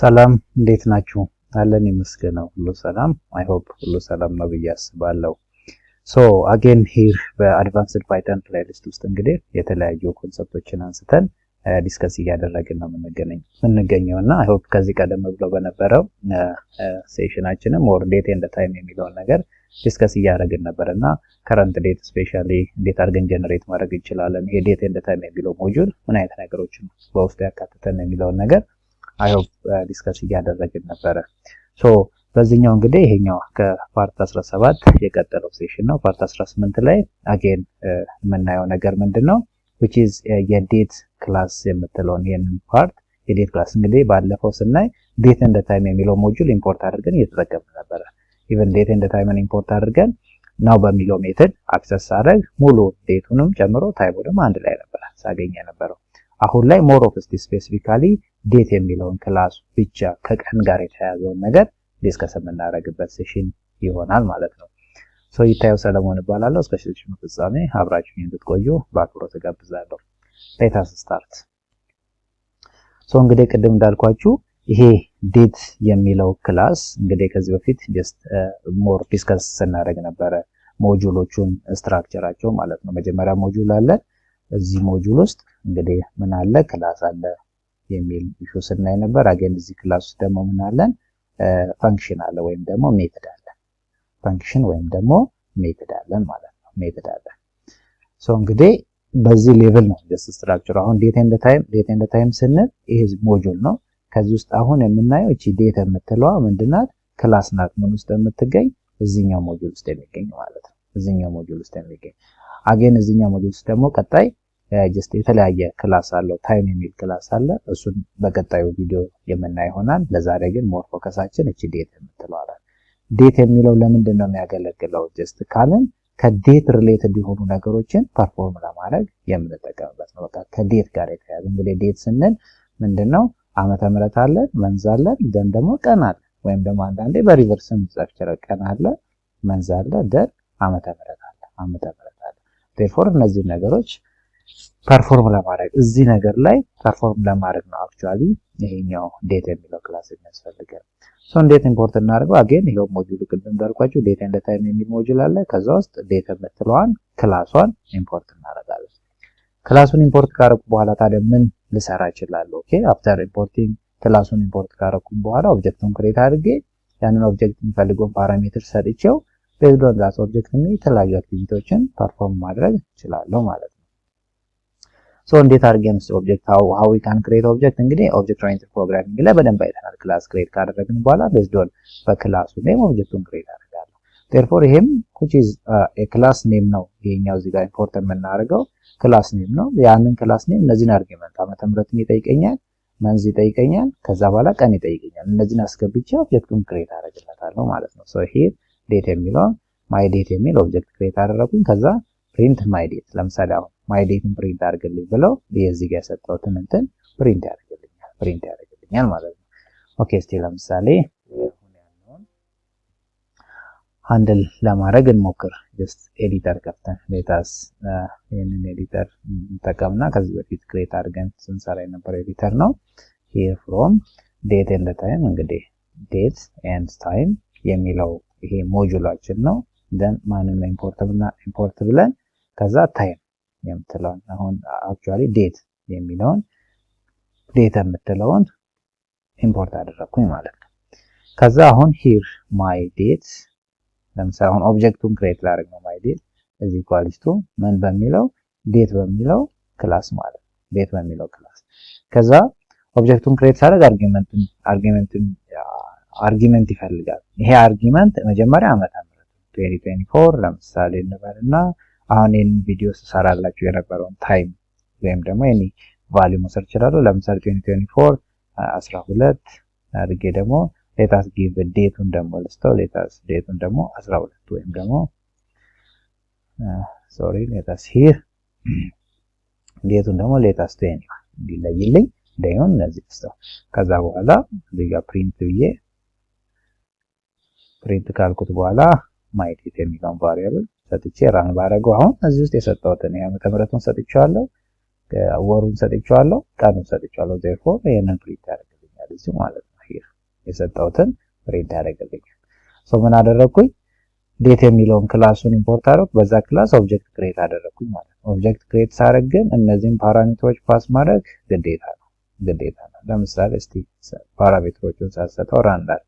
ሰላም እንዴት ናችሁ? አለን ይመስገነው ሁሉ ሰላም። አይ ሆፕ ሁሉ ሰላም ነው ብዬ አስባለሁ። ሶ አጌን ሂር በአድቫንስድ ፓይተን ፕሌሊስት ውስጥ እንግዲህ የተለያዩ ኮንሰፕቶችን አንስተን ዲስከስ እያደረግን ነው የምንገኘው እና አይ ሆፕ ከዚህ ቀደም ብሎ በነበረው ሴሽናችንም ኦር ዴት ኤንድ ታይም የሚለውን ነገር ዲስከስ እያደረግን ነበርና ከረንት ዴት ስፔሻሊ እንዴት አድርገን ጀነሬት ማድረግ እንችላለን፣ ይሄ ዴት ኤንድ ታይም የሚለው ሞጁል ምን አይነት ነገሮችን በውስጡ ያካትተን የሚለውን ነገር አይ ሆፕ ዲስከስ እያደረግን ነበረ። ሶ በዚህኛው እንግዲህ ይሄኛው ከፓርት 17 የቀጠለው ሴሽን ነው። ፓርት 18 ላይ አጌን የምናየው ነገር ምንድነው which is የዴት ክላስ የምትለውን ይሄንን ፓርት የዴት ክላስ እንግዲህ ባለፈው ስናይ ዴት ኤንድ ታይም የሚለው ሞጁል ኢምፖርት አድርገን እየተጠቀምን ነበረ። ኢቭን ዴት ኤንድ ታይምን ኢምፖርት አድርገን ናው በሚለው ሜተድ አክሰስ አደረግ ሙሉ ዴቱንም ጨምሮ ታይሙንም አንድ ላይ ነበር ሳገኘ ነበረው። አሁን ላይ ሞር ኦፍ ስፔሲፊካሊ ዴት የሚለውን ክላስ ብቻ ከቀን ጋር የተያያዘውን ነገር ዲስከስ የምናደርግበት ሴሽን ይሆናል ማለት ነው። ሶ ይታየው ሰለሞን እባላለሁ። እስከ ሴሽኑ ፍጻሜ አብራችሁኝ እንድትቆዩ በአክብሮት እጋብዛለሁ። ሌት አስ ስታርት። ሶ እንግዲህ ቅድም እንዳልኳችሁ ይሄ ዴት የሚለው ክላስ እንግዲህ ከዚህ በፊት ጀስት ሞር ዲስከስ ስናደርግ ነበረ ሞጁሎቹን ስትራክቸራቸው ማለት ነው። መጀመሪያ ሞጁል አለ። እዚህ ሞጁል ውስጥ እንግዲህ ምን አለ? ክላስ አለ የሚል ኢሹ ስናይ ነበር። አገን እዚህ ክላስ ውስጥ ደግሞ ምን አለን? ፈንክሽን አለ ወይም ደግሞ ሜተድ አለ። ፈንክሽን ወይም ደግሞ ሜተድ አለን ማለት ነው። ሜተድ አለ። ሶ እንግዲህ በዚህ ሌቭል ነው ጀስት ስትራክቸር። አሁን ዴት ኤንድ ታይም ስንል ይሄ ሞጁል ነው። ከዚህ ውስጥ አሁን የምናየው እቺ ዴት የምትለዋ ምንድናት? ክላስ ናት። ምን ውስጥ የምትገኝ? እዚህኛው ሞጁል ውስጥ የሚገኝ ማለት ነው። እዚህኛው ሞጁል ውስጥ የሚገኝ አገን እዚህኛው ሞጁል ውስጥ ደግሞ ቀጣይ ጀስት የተለያየ ክላስ አለው። ታይም የሚል ክላስ አለ። እሱን በቀጣዩ ቪዲዮ የምናይ ይሆናል። ለዛሬ ግን ሞር ፎከሳችን እቺ ዴት የምትለዋ አለ። ዴት የሚለው ለምንድን ነው የሚያገለግለው? ጀስት ካልን ከዴት ሪሌትድ የሆኑ ነገሮችን ፐርፎርም ለማድረግ የምንጠቀምበት ነው። በቃ ከዴት ጋር የተያያዘ እንግዲህ ዴት ስንል ምንድነው? ዓመተ ምህረት አለ፣ መንዝ አለ፣ ደን ደግሞ ቀን አለ። ወይም ደግሞ አንዳንዴ በሪቨርስም ስትራክቸር ቀን አለ፣ መንዝ አለ፣ ደን ዓመተ ምህረት አለ፣ ዓመተ ምህረት አለ። ዴርፎር እነዚህ ነገሮች ፐርፎርም ለማድረግ እዚህ ነገር ላይ ፐርፎርም ለማድረግ ነው አክቹአሊ ይሄኛው ዴት የሚለው ክላስ የሚያስፈልገን። ሶ እንዴት ኢምፖርት እናደርገው? አገን ይሄው ሞጁሉ ቅድም እንዳልኳችሁ ዴት ኤንድ ታይም የሚል ሞጁል አለ። ከዛ ውስጥ ዴት የምትለዋን ክላሷን ኢምፖርት እናደርጋለን። ክላሱን ኢምፖርት ካረኩ በኋላ ታዲያ ምን ልሰራ እችላለሁ? ኦኬ አፍተር ኢምፖርቲንግ ክላሱን ኢምፖርት ካረኩ በኋላ ኦብጀክቱን ክሬት አድርጌ ያንን ኦብጀክት የሚፈልገውን ፓራሜትር ሰጥቼው ቤዝድ ኦን ዛት ኦብጀክት የተለያዩ አክቲቪቲዎችን ፐርፎርም ማድረግ እችላለሁ ማለት ነው። ሶ እንዴት አድርገን ኦብጀክት how we can create object እንግዲህ ኦብጀክት ኦሪየንትድ ፕሮግራሚንግ ላይ በደንብ አይተናል። ክላስ ክሬት ካደረግን በኋላ ቤዝድ ኦን በክላሱ ኔም ኦብጀክቱን ክሬት አደርጋለሁ። therefore ይሄም which is a class name ነው። ይሄኛው እዚህ ጋር ኢምፖርት የምናደርገው ክላስ ኔም ነው። ያንን ክላስ ኔም እነዚህን አርጊውመንት ዓመተ ምህረትን ይጠይቀኛል፣ መንዝ ይጠይቀኛል፣ ከዛ በኋላ ቀን ይጠይቀኛል። እነዚህን አስገብቼ ኦብጀክቱን ክሬት አደርግለታለሁ ማለት ነው። ሶ ሂር ዴት የሚለው ማይ ዴት የሚል ኦብጀክት ክሬት አደረኩኝ። ከዛ ፕሪንት ማይ ዴት ለምሳሌ አሁን ማይ ዴትን ፕሪንት አድርግልኝ ብለው የዚህ ጋር የሰጠሁትን እንትን ፕሪንት ያደርግልኛል ማለት ነው። ኦኬ እስቲ ለምሳሌ ሃንድል ለማድረግ እንሞክር። ጀስት ኤዲተር ከፍተን ሌታስ ይሄንን ኤዲተር እንጠቀምና ከዚህ በፊት ክሬት አድርገን ስንሰራ የነበረው ኤዲተር ነው። here from date and time እንግዲህ date and time የሚለው ይሄ ሞጁላችን ነው። then ማንን ነው ኢምፖርት ብለን ከዛ ታይም የምትለውን አሁን አክቹአሊ ዴት የሚለውን ዴት የምትለውን ኢምፖርት አደረኩኝ ማለት ነው። ከዛ አሁን here my date ለምሳሌ አሁን ኦብጀክቱን ክሬት ላደርግ ነው። ማይ ዴት እዚህ ኢኳልስ ቱ ምን በሚለው ዴት በሚለው ክላስ ማለት ነው። ዴት በሚለው ክላስ ከዛ ኦብጀክቱን ክሬት ሳደርግ አርጊመንት ይፈልጋል። ይሄ አርጊመንት መጀመሪያ ዓመተ ምህረት 2024 ለምሳሌ እንበልና አሁን ይሄን ቪዲዮ ሰራላችሁ የነበረውን ታይም ወይም ደግሞ እኔ ቫልዩ መውሰድ እችላለሁ። ለምሳሌ 2024 12 አድርጌ ደግሞ ሌታስ ጊቭ ዴቱን ደግሞ ልስተው ሌታስ ዴቱን ደግሞ 12 ወይም ደግሞ ሌታስ ሂር ዴቱን ደግሞ ሌታስ 20 እንዲለይልኝ ደዩን እነዚህ ልስተው። ከዛ በኋላ እዚህ ጋር ፕሪንት ብዬ ፕሪንት ካልኩት በኋላ ማይ ዴት የሚለውን ቫሪያብል ሰጥቼ ራን ባረገው አሁን እዚህ ውስጥ የሰጠሁትን ዓመተ ምህረቱን ሰጥቼዋለሁ፣ ወሩን ሰጥቼዋለሁ፣ ቀኑን ሰጥቼዋለሁ። therefore ይሄንን ፕሪንት ያደርግልኛል እዚህ ማለት ነው። የሰጠሁትን ፕሪንት ያደርግልኛል። ሶ ምን አደረኩኝ? ዴት የሚለውን ክላሱን ኢምፖርት አደረኩ። በዛ ክላስ ኦብጀክት ክሬት አደረኩኝ ማለት ነው። ኦብጀክት ክሬት ሳደርግ ግን እነዚህን ፓራሜትሮች ፓስ ማድረግ ግዴታ ነው። ለምሳሌ እስቲ ፓራሜትሮቹን ሳሰጠው ራንዳር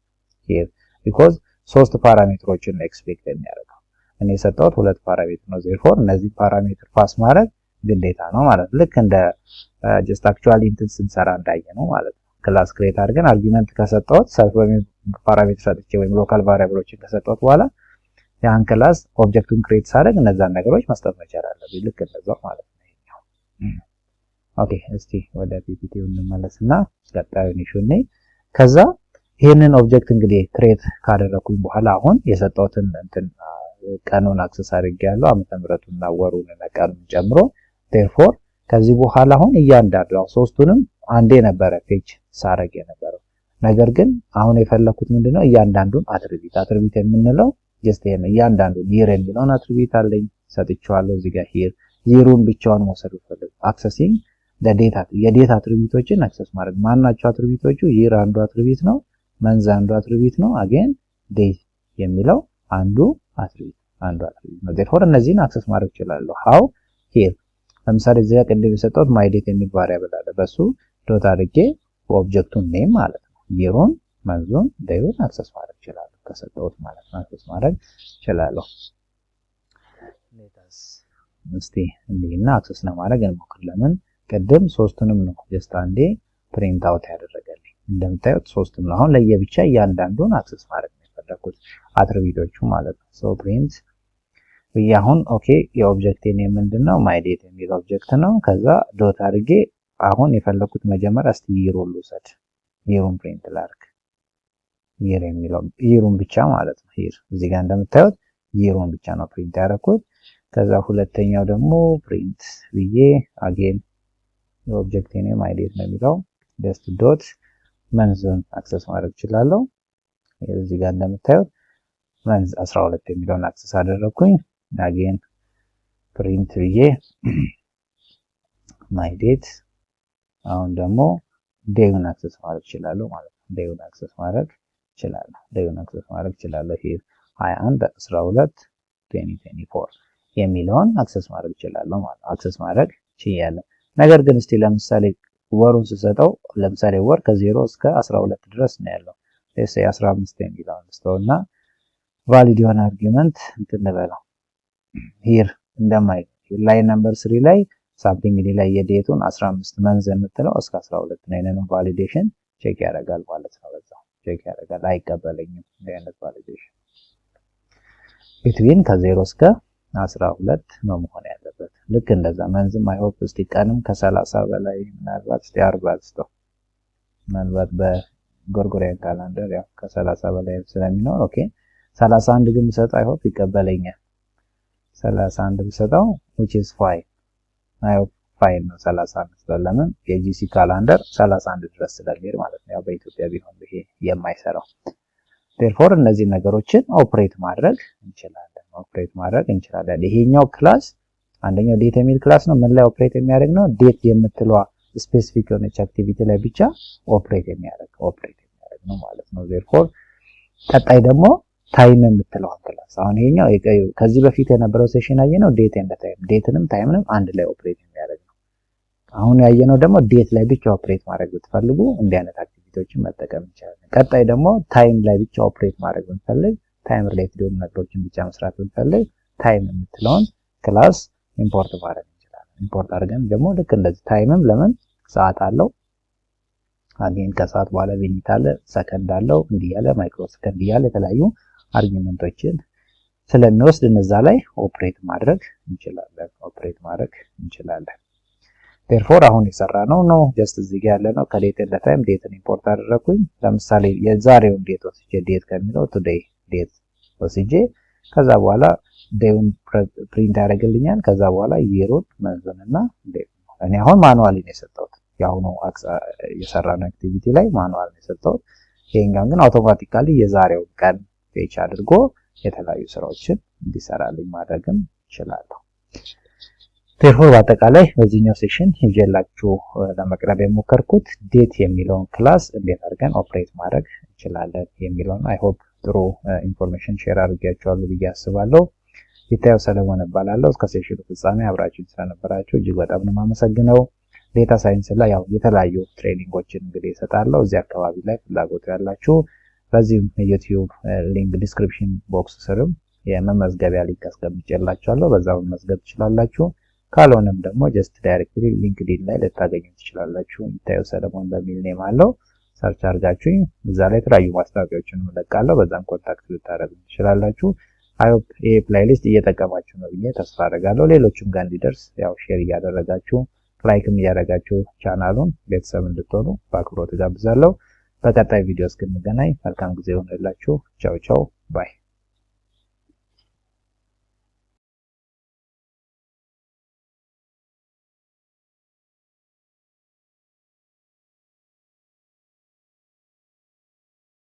ሂር ቢኮዝ 3 ፓራሜትሮችን ኤክስፔክት የሚያደርገው እኔ የሰጠሁት 2 ፓራሜትር ነው። ዜርፎር እነዚህ ፓራሜትር ፓስ ማድረግ ግዴታ ነው ማለት ልክ እንደ ጀስት አክቹዋሊ እንትን ስንሰራ እንዳየ ነው ማለት ነው። ክላስ ክሬት አድርገን አርጊመንት ከሰጠሁት ሰልፍ ፓራሜትር ሰጥቼ ወይም ሎካል ቫሪያብሎችን ከሰጠሁት በኋላ ያን ክላስ ኦብጀክቱን ክሬት ሳደርግ እነዛን ነገሮች መስጠት መቻል አለብኝ። ልክ እንደዛው ማለት ነው። ኦኬ እስቲ ወደ ፒፒቲው እንመለስና ቀጣዩን ኢሹ ነኝ። ከዛ ይሄንን ኦብጀክት እንግዲህ ክሬት ካደረኩኝ በኋላ አሁን የሰጠሁትን እንትን ቀኑን አክሰስ አድርጌያለሁ ዓመተ ምህረቱንና ወሩን እና ቀኑን ጨምሮ therefore ከዚህ በኋላ አሁን እያንዳንዱ ሶስቱንም አንዴ ነበረ ፔጅ ሳረግ የነበረው ነገር ግን አሁን የፈለኩት ምንድነው እያንዳንዱን አትሪቢዩት የምንለው ጀስት ይሄን እያንዳንዱን ይር የሚለውን አትሪቢዩት አለኝ ሰጥቼዋለሁ። እዚህ ጋር ሂር ዚሩን ብቻውን መውሰድ ፈልግ አክሰሲንግ የዴታ አትሪቢዩቶችን አክሰስ ማድረግ ማናቸው አትሪቢዩቶቹ ይር አንዱ አትሪቢዩት ነው፣ መንዝ አንዱ አትሪቢዩት ነው፣ አጌን ዴት የሚለው አንዱ አትሪቢዩት ነው። therefore እነዚህን አክሰስ ማድረግ እችላለሁ። how here ለምሳሌ እዚህ ጋር ቅድም የሰጠሁት my date የሚል ቫሪያብል አለ። በሱ ዶት አድርጌ ኦብጀክቱን ኔም ማለት ነው ይሩን መንዙን ዴዩን አክሰስ ማድረግ እችላለሁ ከሰጠሁት ማለት ነው። አክሰስ ማድረግ እችላለሁ። ሌታስ እስቲ እንዲህና አክሰስ ለማድረግ እንሞክር። ለምን ቅድም ሶስቱንም ነው ጀስት አንዴ ፕሪንት አውት ያደረገልኝ። እንደምታዩት ሶስቱም ነው። አሁን ለየብቻ እያንዳንዱን አክሰስ ማድረግ ነው የፈለኩት አትሪቢዩቶቹ ማለት ነው። ሶ ፕሪንት አሁን ኦኬ የኦብጀክት ኔም ምንድነው ማይ ዴት የሚል ኦብጀክት ነው። ከዛ ዶት አድርጌ አሁን የፈለኩት መጀመሪያ እስቲ ይሩን ልውሰድ። ይሩን ፕሪንት ላድርግ። ይር የሚለው ይሩን ብቻ ማለት ነው። ይር እዚህ ጋር እንደምታዩት ይሩን ብቻ ነው ፕሪንት ያደረኩት። ከዛ ሁለተኛው ደግሞ ፕሪንት ብዬ አጌን የኦብጀክት ኔም ማይ ዴት ነው የሚለው ጀስት ዶት መንዝን አክሰስ ማድረግ እችላለሁ። እዚህ ጋር እንደምታዩት መንዝ 12 የሚለውን አክሰስ አደረኩኝ። አጌን ፕሪንት ብዬ ማይ ዴት አሁን ደግሞ ዴዩን አክሰስ ማድረግ እችላለሁ ማለት ነው። ዴዩን አክሰስ ማድረግ እችላለሁ። ሂር 21 12 2024 የሚለውን አክሰስ ማድረግ እችላለሁ ማለት ነው። አክሰስ ማድረግ እችላለሁ። ነገር ግን እስቲ ለምሳሌ ወሩን ስሰጠው ለምሳሌ ወር ከ0 እስከ 12 ድረስ ነው ያለው። ለሴ 15 የሚለውን ስተውና ቫሊድ የሆነ አርጊመንት እንትን እንበለው ሂር እንደማይ ላይን ነምበር 3 ላይ ሳምቲንግ ላይ የዴቱን 15 መንዝ የምትለው እስከ 12 ነው። የነን ቫሊዴሽን ቼክ ያደርጋል ማለት ነው። በዛው ቼክ ያደርጋል አይቀበለኝም እንደዚህ ቫሊዴሽን ቢትዊን ከ0 እስከ 12 ነው መሆን ያለበት። ልክ እንደዛ መንዝም አይ ሆፕ እስቲ ቀንም ከ30 በላይ ምናልባት እስቲ 40 ምናልባት በጎርጎሪያን ካላንደር ያው ከ30 በላይ ስለሚኖር ኦኬ 31 ግን ብሰጠው አይ ሆፕ ይቀበለኛል። 31 ብሰጠው which is fine አይ ሆፕ ፋይን ነው 31 ለምን የጂሲ ካላንደር 31 ድረስ ስለሚሄድ ማለት ነው። ያው በኢትዮጵያ ቢሆን ይሄ የማይሰራው therefore እነዚህ ነገሮችን ኦፕሬት ማድረግ እንችላለን። ይሄኛው ክላስ አንደኛው ዴት የሚል ክላስ ነው። ምን ላይ ኦፕሬት የሚያደርግ ነው? ዴት የምትለዋ ስፔሲፊክ የሆነች አክቲቪቲ ላይ ብቻ ኦፕሬት የሚያደርግ ነው ማለት ነው። therefore ቀጣይ ደግሞ ታይም የምትለው ክላስ አሁን ይሄኛው ከዚህ በፊት የነበረው ሴሽን ያየነው ዴት ኤንድ ታይም ዴትንም ታይምንም አንድ ላይ ኦፕሬት የሚያደርግ ነው። አሁን ያየነው ደግሞ ዴት ላይ ብቻ ኦፕሬት ማድረግ ብትፈልጉ እንዲህ አይነት አክቲቪቲዎችን መጠቀም እንችላለን። ቀጣይ ደግሞ ታይም ላይ ብቻ ኦፕሬት ማድረግ ብንፈልግ ታይም ሪሌትድ የሆኑ ነገሮችን ብቻ መስራት ብንፈልግ ታይም የምትለውን ክላስ ኢምፖርት ማድረግ እንችላለን። ኢምፖርት አድርገን ደግሞ ልክ እንደዚህ ታይምም ለምን ሰዓት አለው አጌን ከሰዓት በኋላ ሚኒት አለ ሰከንድ አለው እንዲህ ያለ ማይክሮ ሰከንድ ያለ የተለያዩ አርጊመንቶችን ስለሚወስድ እነዛ ላይ ኦፕሬት ማድረግ እንችላለን። therefore አሁን የሰራነው ነው ጀስት እዚህ ጋር ያለ ነው። ከዴት ኤንድ ታይም ዴትን ኢምፖርት አደረኩኝ። ለምሳሌ የዛሬውን ዴት ወስጄ ዴት ከሚለው ቱዴይ ዴት ወስጄ ከዛ በኋላ ዴውን ፕሪንት ያደርግልኛል። ከዛ በኋላ ይሩን መንዙንና ዴት እኔ አሁን ማኑዋሊ ነው የሰጠሁት። ያው ነው የሰራነው አክቲቪቲ ላይ ማኑዋሊ ነው የሰጠሁት። ይሄኛው ግን አውቶማቲካሊ የዛሬውን ቀን ፔጅ አድርጎ የተለያዩ ስራዎችን እንዲሰራልኝ ማድረግም እችላለሁ። therefore በአጠቃላይ በዚህኛው ሴሽን ይዤላችሁ ለመቅረብ የሞከርኩት ዴት የሚለውን ክላስ እንዴት አድርገን ኦፕሬት ማድረግ እንችላለን የሚለው ነው። አይ ሆፕ ጥሩ ኢንፎርሜሽን ሼር አድርጌያችኋለሁ ብዬ አስባለሁ። ይታየው ሰለሞን እባላለሁ። እስከ ሴሽኑ ፍጻሜ አብራችሁን ስለነበራችሁ እጅግ በጣም ነው የማመሰግነው። ዴታ ሳይንስ ላይ ያው የተለያዩ ትሬኒንጎችን እንግዲህ እሰጣለሁ። እዚህ አካባቢ ላይ ፍላጎቱ ያላችሁ በዚህም የዩቲዩብ ሊንክ ዲስክሪፕሽን ቦክስ ስርም የመመዝገቢያ ሊንክ አስቀምጬላችኋለሁ። በዛው መመዝገብ ትችላላችሁ። ካልሆነም ደግሞ ጀስት ዳይሬክትሊ ሊንክድኢን ላይ ልታገኙ ትችላላችሁ። ይታየው ሰለሞን በሚል ኔም አለው። ሰርች አድርጋችሁ እዛ ላይ የተለያዩ ማስታወቂያዎችን እለቃለሁ። በዛም ኮንታክት ልታደርጉ ትችላላችሁ። አይ ሆፕ ይሄ ፕሌሊስት እየጠቀማችሁ ነው ብዬ ተስፋ አደርጋለሁ። ሌሎችም ጋር እንዲደርስ ያው ሼር እያደረጋችሁ ላይክም እያደረጋችሁ ቻናሉን ቤተሰብ እንድትሆኑ በአክብሮት ጋብዛለሁ። በቀጣይ ቪዲዮ እስክንገናኝ መልካም ጊዜ ይሁንላችሁ። ቻው ቻው ባይ